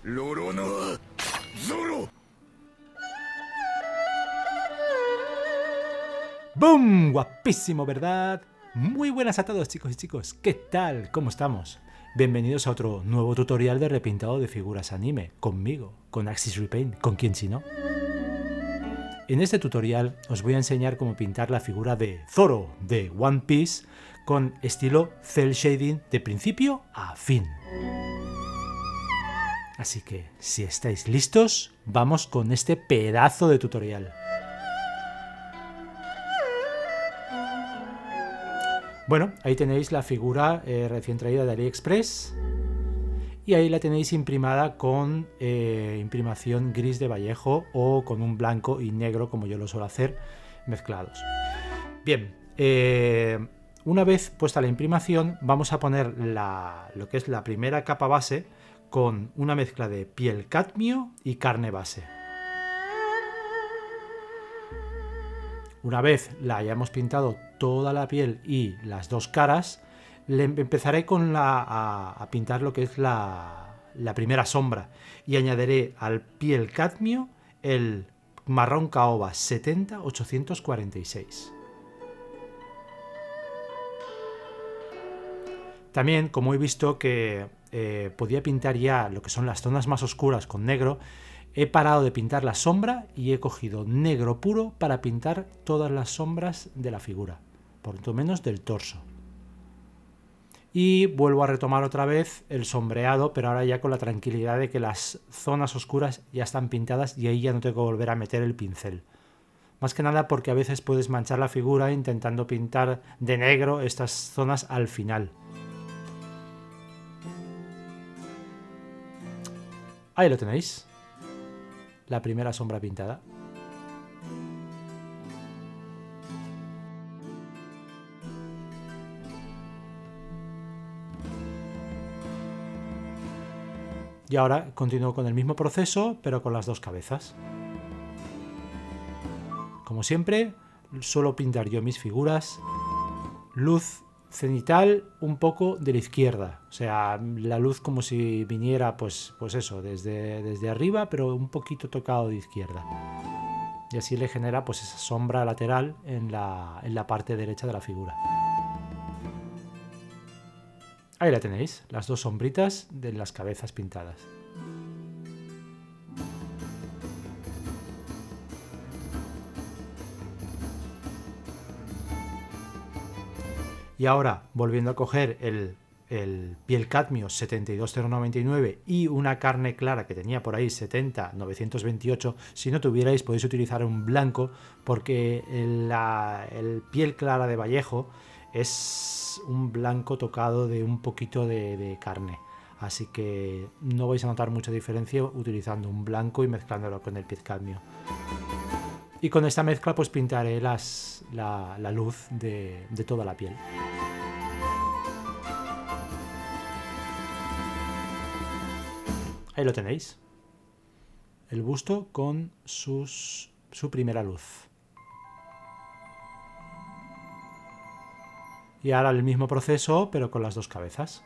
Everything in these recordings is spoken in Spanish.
Loronoa Zoro. ¡Boom! Guapísimo, ¿verdad? Muy buenas a todos, chicos y chicos. ¿Qué tal? ¿Cómo estamos? Bienvenidos a otro nuevo tutorial de repintado de figuras anime. Conmigo, con Axis Repaint, con quien si no. En este tutorial os voy a enseñar cómo pintar la figura de Zoro de One Piece con estilo cel shading de principio a fin. Así que, si estáis listos, vamos con este pedazo de tutorial. Bueno, ahí tenéis la figura recién traída de AliExpress y ahí la tenéis imprimada con imprimación gris de Vallejo o con un blanco y negro como yo lo suelo hacer mezclados. Bien, una vez puesta la imprimación vamos a poner lo que es la primera capa base con una mezcla de piel cadmio y carne base. Una vez la hayamos pintado toda la piel y las dos caras, empezaré a pintar lo que es la primera sombra y añadiré al piel cadmio el marrón caoba 70-846. También, como he visto que podía pintar ya lo que son las zonas más oscuras con negro, he parado de pintar la sombra y he cogido negro puro para pintar todas las sombras de la figura, por lo menos del torso. Y vuelvo a retomar otra vez el sombreado, pero ahora ya con la tranquilidad de que las zonas oscuras ya están pintadas y ahí ya no tengo que volver a meter el pincel. Más que nada porque a veces puedes manchar la figura intentando pintar de negro estas zonas al final. Ahí lo tenéis. La primera sombra pintada. Y ahora continúo con el mismo proceso, pero con las dos cabezas. Como siempre, suelo pintar yo mis figuras luz cenital un poco de la izquierda, o sea, la luz como si viniera pues eso, desde arriba, pero un poquito tocado de izquierda. Y así le genera pues esa sombra lateral en la parte derecha de la figura. Ahí la tenéis, las dos sombritas de las cabezas pintadas. Y ahora, volviendo a coger el piel cadmio 72099 y una carne clara que tenía por ahí 70928, si no tuvierais podéis utilizar un blanco porque el piel clara de Vallejo es un blanco tocado de un poquito de carne. Así que no vais a notar mucha diferencia utilizando un blanco y mezclándolo con el piel cadmio. Y con esta mezcla pues pintaré la luz de toda la piel. Ahí lo tenéis. El busto con su primera luz. Y ahora el mismo proceso pero con las dos cabezas.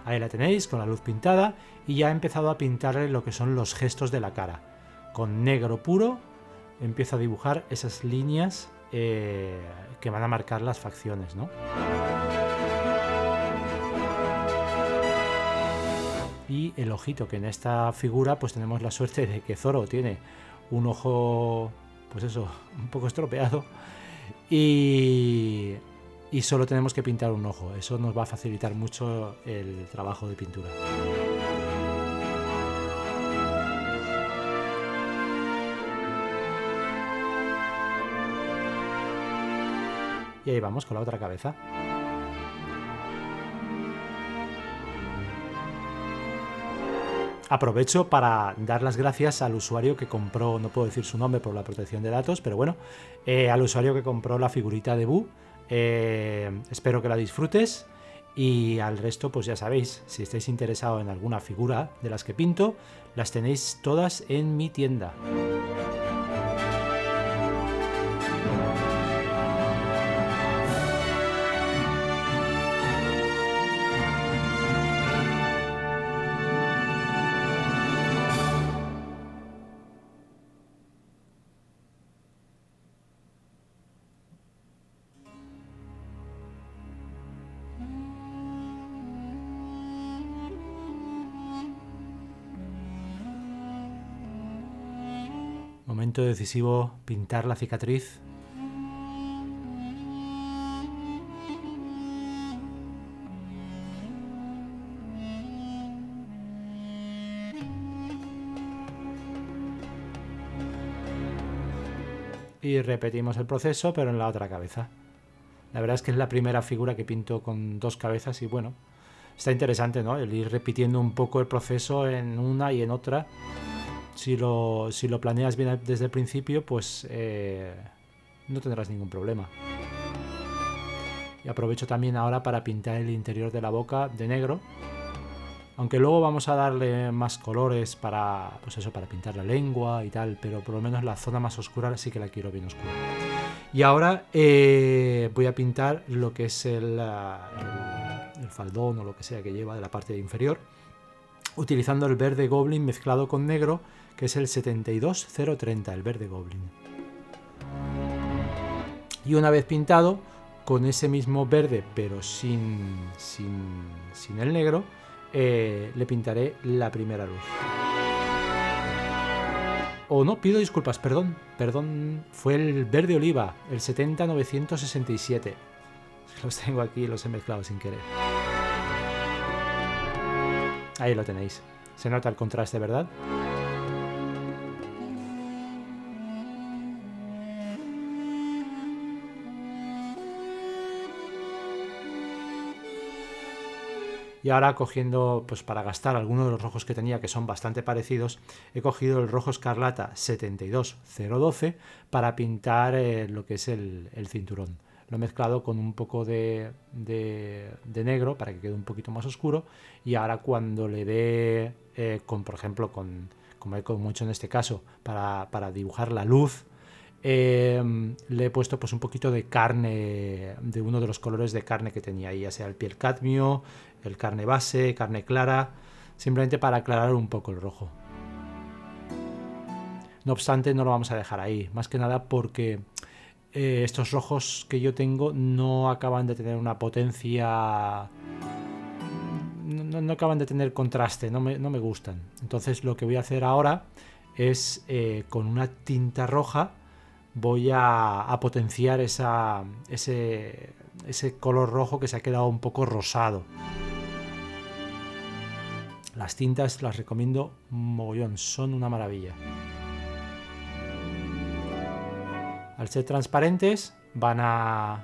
Ahí la tenéis con la luz pintada y ya he empezado a pintarle lo que son los gestos de la cara. Con negro puro empiezo a dibujar esas líneas que van a marcar las facciones, ¿no? Y el ojito, que en esta figura pues tenemos la suerte de que Zoro tiene un ojo, pues eso, un poco estropeado y solo tenemos que pintar un ojo. Eso nos va a facilitar mucho el trabajo de pintura. Y ahí vamos con la otra cabeza. Aprovecho para dar las gracias al usuario que compró, no puedo decir su nombre por la protección de datos, pero bueno, al usuario que compró la figurita de Boo. Espero que la disfrutes. Y al resto, pues ya sabéis, si estáis interesados en alguna figura de las que pinto, las tenéis todas en mi tienda. Momento decisivo, pintar la cicatriz. Y repetimos el proceso, pero en la otra cabeza. La verdad es que es la primera figura que pinto con dos cabezas y bueno, está interesante, ¿no? El ir repitiendo un poco el proceso en una y en otra. Si lo planeas bien desde el principio, pues no tendrás ningún problema. Y aprovecho también ahora para pintar el interior de la boca de negro. Aunque luego vamos a darle más colores para, pues eso, para pintar la lengua y tal, pero por lo menos la zona más oscura sí que la quiero bien oscura. Y ahora voy a pintar lo que es el faldón o lo que sea que lleva de la parte inferior, utilizando el verde Goblin mezclado con negro, que es el 72030, el verde Goblin. Y una vez pintado, con ese mismo verde, pero sin el negro, le pintaré la primera luz. O no, pido disculpas, perdón, fue el verde oliva, el 70967. Los tengo aquí, los he mezclado sin querer. Ahí lo tenéis. Se nota el contraste, ¿verdad? Y ahora cogiendo, pues para gastar algunos de los rojos que tenía, que son bastante parecidos, he cogido el rojo escarlata 72012 para pintar lo que es el cinturón. Lo he mezclado con un poco de negro para que quede un poquito más oscuro, y ahora cuando le dé, por ejemplo, como he hecho en este caso, para dibujar la luz, le he puesto pues un poquito de carne, de uno de los colores de carne que tenía ahí, ya sea el piel cadmio, el carne base, carne clara, simplemente para aclarar un poco el rojo. No obstante, no lo vamos a dejar ahí, más que nada porque estos rojos que yo tengo no acaban de tener una potencia, no acaban de tener contraste, no me gustan. Entonces lo que voy a hacer ahora es con una tinta roja voy a potenciar ese color rojo que se ha quedado un poco rosado. Las tintas las recomiendo mogollón, son una maravilla. Al ser transparentes van a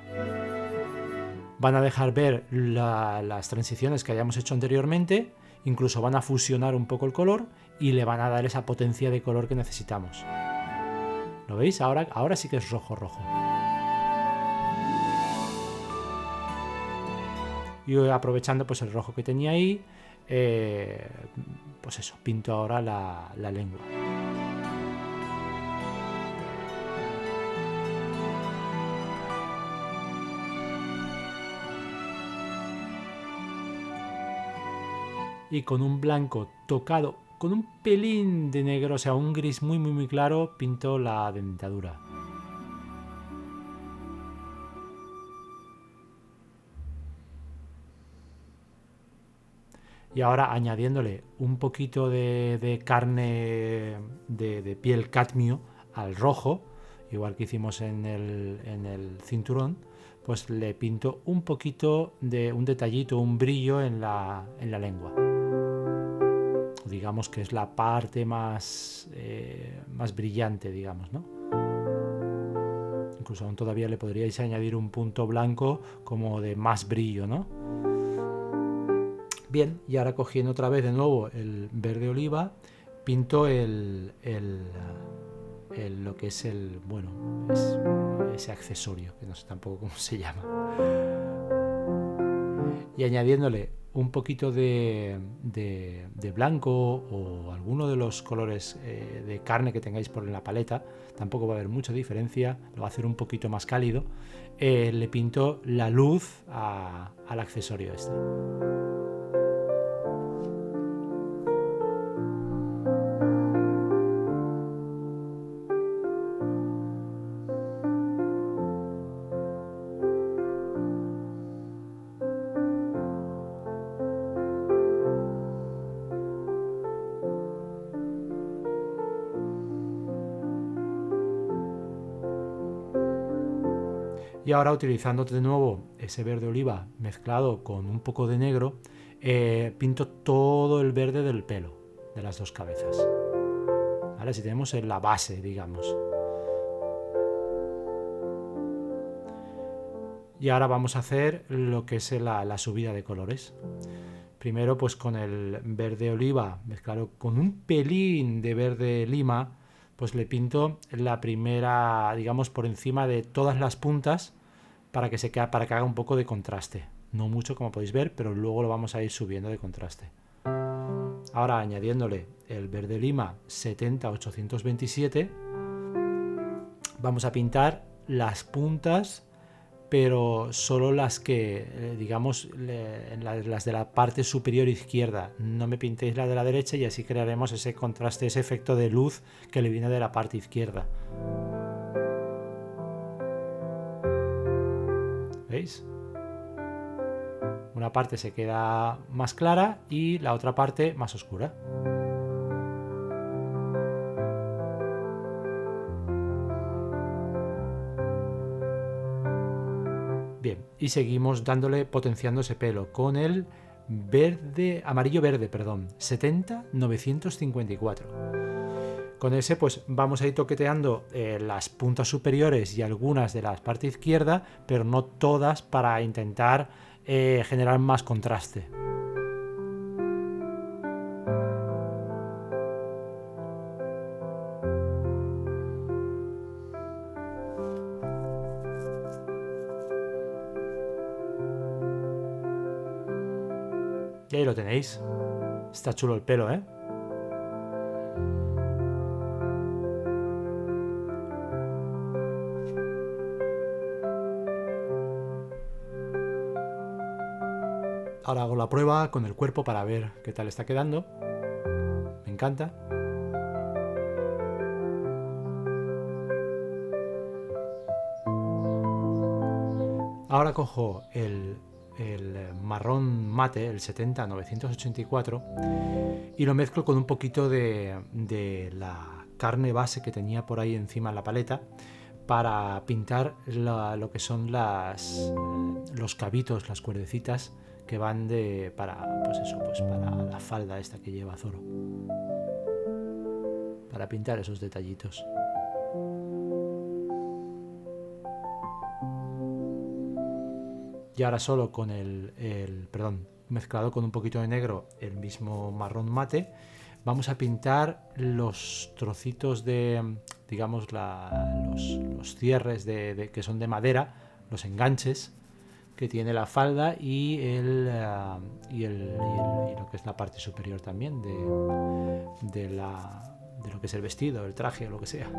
dejar ver las transiciones que hayamos hecho anteriormente, incluso van a fusionar un poco el color y le van a dar esa potencia de color que necesitamos. ¿Lo veis? Ahora sí que es rojo. Y aprovechando pues el rojo que tenía ahí, pues eso, pinto ahora la lengua. Y con un blanco tocado con un pelín de negro, o sea, un gris muy claro, pinto la dentadura. Y ahora añadiéndole un poquito de carne de piel cadmio al rojo, igual que hicimos en el cinturón, pues le pinto un poquito de un detallito, un brillo en la lengua. Digamos que es la parte más brillante, digamos, ¿no? Incluso aún todavía le podríais añadir un punto blanco como de más brillo, ¿no? Bien, y ahora cogiendo otra vez de nuevo el verde oliva, pinto lo que es ese accesorio, que no sé tampoco cómo se llama. Y añadiéndole un poquito de blanco o alguno de los colores de carne que tengáis por la paleta, tampoco va a haber mucha diferencia, lo va a hacer un poquito más cálido, le pinto la luz al accesorio este. Y ahora, utilizando de nuevo ese verde oliva mezclado con un poco de negro, pinto todo el verde del pelo de las dos cabezas. ¿Vale? Si tenemos en la base, digamos. Y ahora vamos a hacer lo que es la subida de colores. Primero, pues con el verde oliva mezclado con un pelín de verde lima, pues le pinto la primera, digamos, por encima de todas las puntas para que haga un poco de contraste. No mucho, como podéis ver, pero luego lo vamos a ir subiendo de contraste. Ahora, añadiéndole el verde lima 70-827, vamos a pintar las puntas, pero solo las que, digamos, las de la parte superior izquierda. No me pintéis la de la derecha, y así crearemos ese contraste, ese efecto de luz que le viene de la parte izquierda. ¿Veis? Una parte se queda más clara y la otra parte más oscura. Bien, y seguimos potenciando ese pelo con el amarillo verde, 70-954. Con ese pues vamos a ir toqueteando las puntas superiores y algunas de la parte izquierda, pero no todas, para intentar generar más contraste. Y ahí lo tenéis. Está chulo el pelo, ¿eh? Ahora hago la prueba con el cuerpo para ver qué tal está quedando. Me encanta. Ahora cojo el marrón mate, el 70-984, y lo mezclo con un poquito de la carne base que tenía por ahí encima en la paleta, para pintar lo que son los cabitos, las cuerdecitas que van para la falda esta que lleva Zoro, para pintar esos detallitos. Y ahora solo con mezclado con un poquito de negro, el mismo marrón mate, vamos a pintar los trocitos de, digamos, los cierres que son de madera, los enganches que tiene la falda y lo que es la parte superior también de lo que es el vestido, el traje o lo que sea.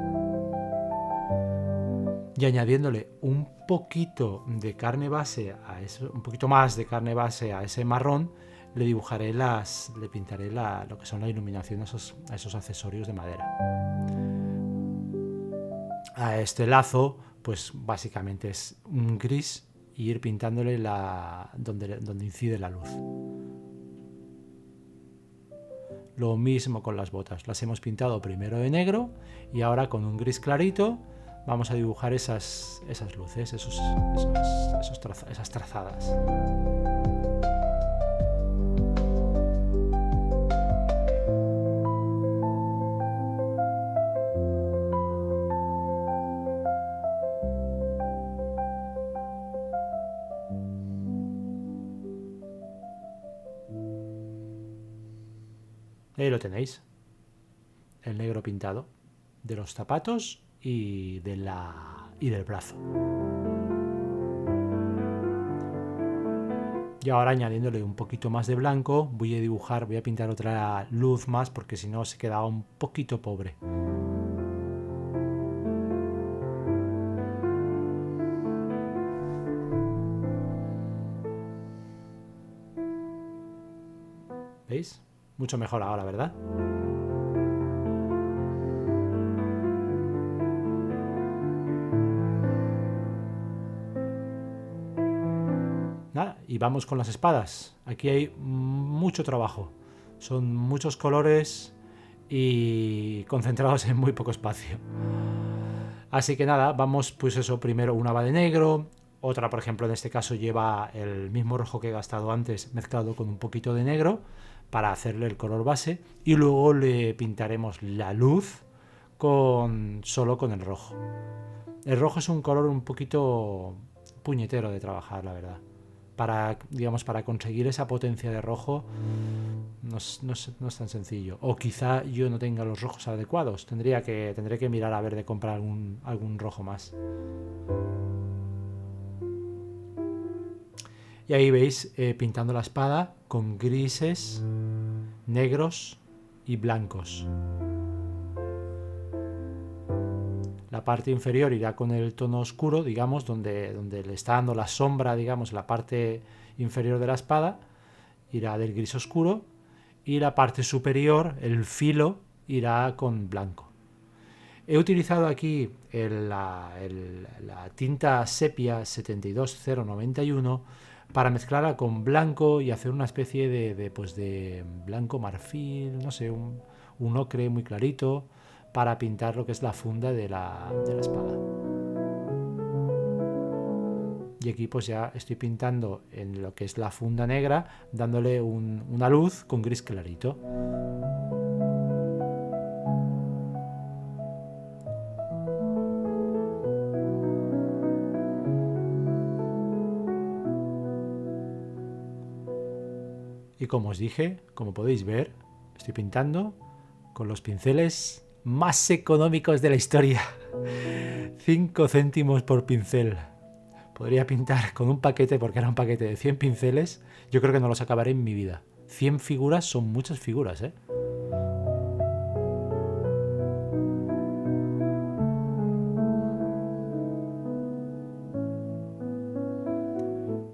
Y añadiéndole un poquito de carne base un poquito más de carne base a ese marrón, le pintaré lo que son la iluminación a esos accesorios de madera. A este lazo, pues básicamente es un gris, y ir pintándole donde incide la luz. Lo mismo con las botas, las hemos pintado primero de negro y ahora con un gris clarito vamos a dibujar esas luces, esas trazadas. Ahí lo tenéis. El negro pintado de los zapatos y del brazo. Y ahora añadiéndole un poquito más de blanco, voy a pintar otra luz más porque si no se quedaba un poquito pobre. ¿Veis? Mucho mejor ahora, ¿verdad? Nada, y vamos con las espadas. Aquí hay mucho trabajo. Son muchos colores y concentrados en muy poco espacio. Así que nada, vamos pues eso, primero una va de negro, otra por ejemplo en este caso lleva el mismo rojo que he gastado antes mezclado con un poquito de negro para hacerle el color base y luego le pintaremos la luz solo con el rojo. El rojo es un color un poquito puñetero de trabajar, la verdad. Para conseguir esa potencia de rojo no es tan sencillo. O quizá yo no tenga los rojos adecuados. Tendré que mirar a ver de comprar algún rojo más. Y ahí veis pintando la espada con grises, negros y blancos. La parte inferior irá con el tono oscuro, digamos, donde le está dando la sombra, digamos, la parte inferior de la espada, irá del gris oscuro, y la parte superior, el filo, irá con blanco. He utilizado aquí la tinta sepia 72091 para mezclarla con blanco y hacer una especie de blanco marfil, no sé, un ocre muy clarito, para pintar lo que es la funda de la espada. Y aquí pues ya estoy pintando en lo que es la funda negra, dándole una luz con gris clarito. Y como os dije, como podéis ver, estoy pintando con los pinceles más económicos de la historia. 5 céntimos por pincel. Podría pintar con un paquete, porque era un paquete de 100 pinceles. Yo creo que no los acabaré en mi vida. 100 figuras son muchas figuras, ¿eh?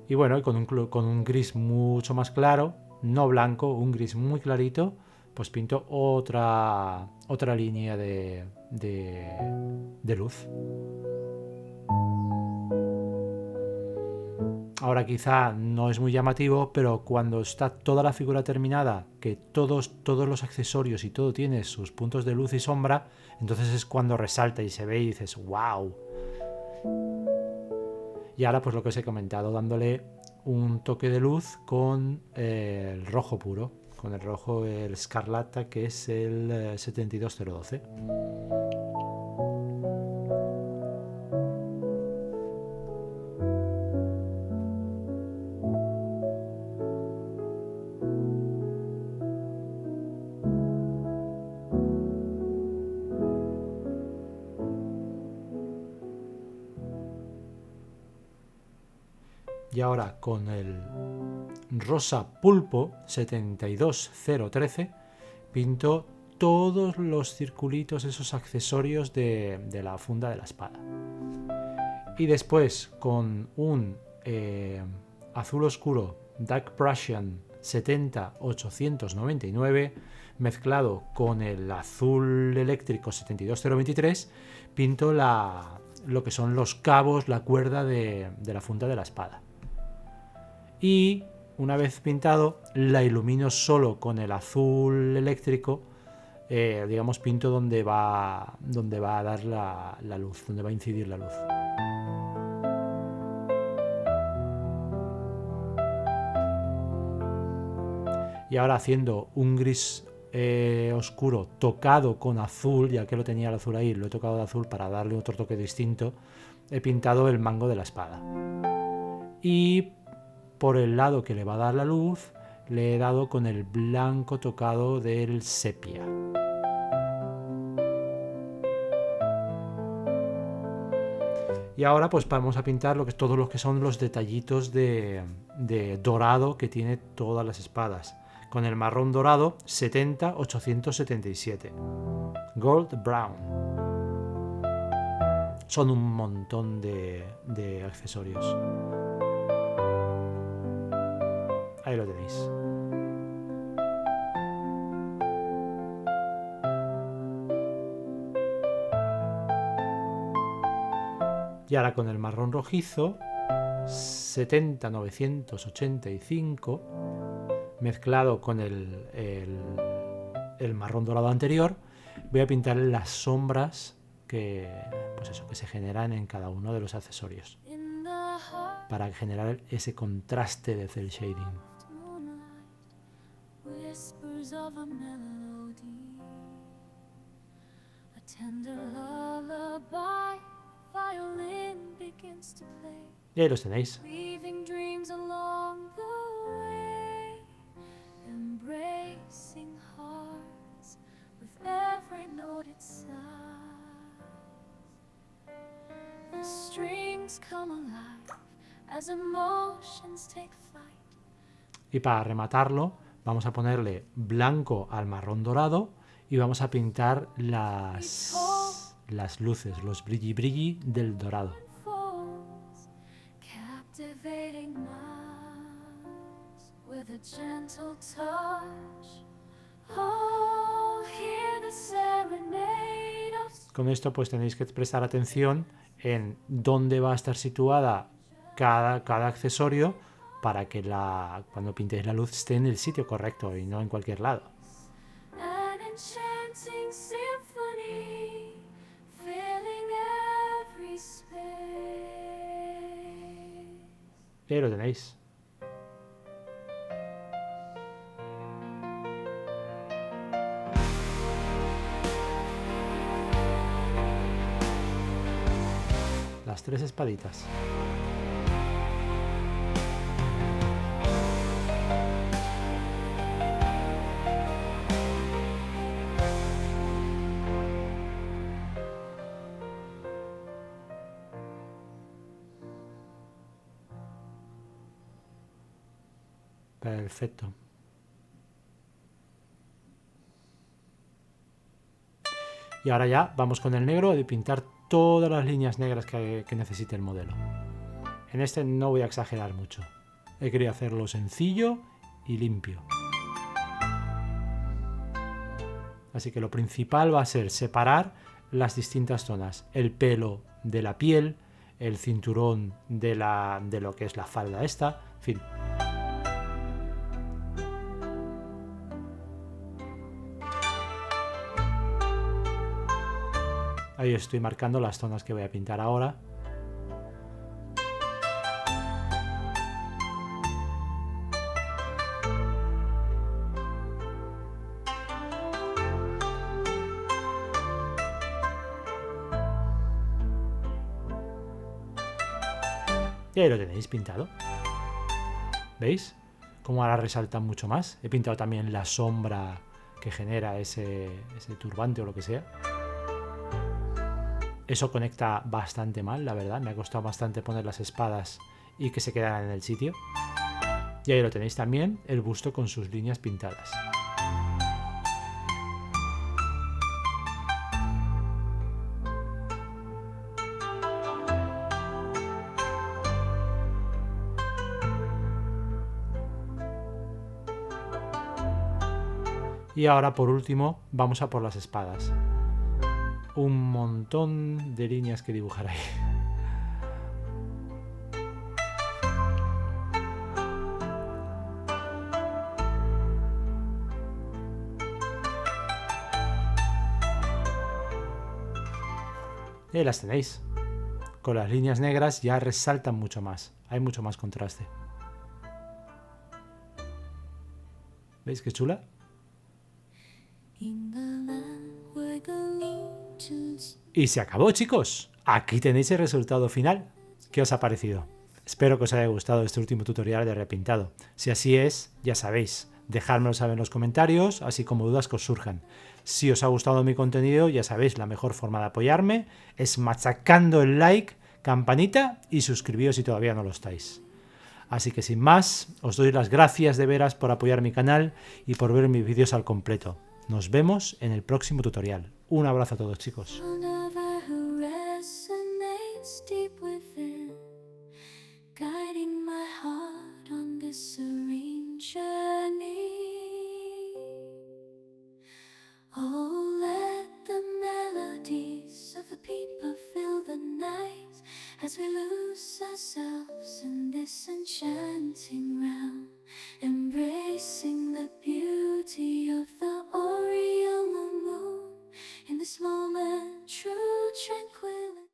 Y bueno, con un gris mucho más claro, no blanco, un gris muy clarito, pues pinto otra línea de luz. Ahora quizá no es muy llamativo, pero cuando está toda la figura terminada, que todos los accesorios y todo tiene sus puntos de luz y sombra, entonces es cuando resalta y se ve y dices ¡wow! Y ahora pues lo que os he comentado, dándole un toque de luz con el rojo puro, con el rojo, el escarlata, que es el 72012. Y ahora con el rosa pulpo 72013 pinto todos los circulitos, esos accesorios de la funda de la espada. Y después con un azul oscuro Dark Prussian 70899 mezclado con el azul eléctrico 72023 pinto lo que son los cabos, la cuerda de la funda de la espada. Y una vez pintado la ilumino solo con el azul eléctrico, digamos pinto donde va a dar la luz, donde va a incidir la luz. Y ahora haciendo un gris oscuro tocado con azul, ya que lo tenía el azul ahí, lo he tocado de azul para darle otro toque distinto, he pintado el mango de la espada. Y por el lado que le va a dar la luz, le he dado con el blanco tocado del sepia. Y ahora pues vamos a pintar todos los que son los detallitos de dorado que tiene todas las espadas. Con el marrón dorado 70-877. Gold Brown. Son un montón de accesorios. Ahí lo tenéis. Y ahora con el marrón rojizo 70-985 mezclado con el marrón dorado anterior, voy a pintar las sombras que se generan en cada uno de los accesorios para generar ese contraste de cel shading. Y ahí los tenéis. Y para rematarlo vamos a ponerle blanco al marrón dorado y vamos a pintar las luces, los brilli brilli del dorado. Con esto pues tenéis que prestar atención en dónde va a estar situada cada accesorio para que cuando pintéis la luz esté en el sitio correcto y no en cualquier lado. Y ahí lo tenéis. Las 3 espaditas. Perfecto. Y ahora ya vamos con el negro de pintar todas las líneas negras que necesite el modelo. En este no voy a exagerar mucho. He querido hacerlo sencillo y limpio. Así que lo principal va a ser separar las distintas zonas. El pelo de la piel, el cinturón de lo que es la falda esta, en fin. Ahí estoy marcando las zonas que voy a pintar ahora. Y ahí lo tenéis pintado. ¿Veis? Cómo ahora resalta mucho más. He pintado también la sombra que genera ese turbante o lo que sea. Eso conecta bastante mal, la verdad. Me ha costado bastante poner las espadas y que se quedaran en el sitio. Y ahí lo tenéis también, el busto con sus líneas pintadas. Y ahora, por último, vamos a por las espadas. Un montón de líneas que dibujar ahí. Y ahí las tenéis. Con las líneas negras ya resaltan mucho más. Hay mucho más contraste. ¿Veis qué chula? Y se acabó, chicos. Aquí tenéis el resultado final. ¿Qué os ha parecido? Espero que os haya gustado este último tutorial de repintado. Si así es, ya sabéis, dejádmelo saber en los comentarios, así como dudas que os surjan. Si os ha gustado mi contenido, ya sabéis, la mejor forma de apoyarme es machacando el like, campanita y suscribíos si todavía no lo estáis. Así que sin más, os doy las gracias de veras por apoyar mi canal y por ver mis vídeos al completo. Nos vemos en el próximo tutorial. Un abrazo a todos, chicos.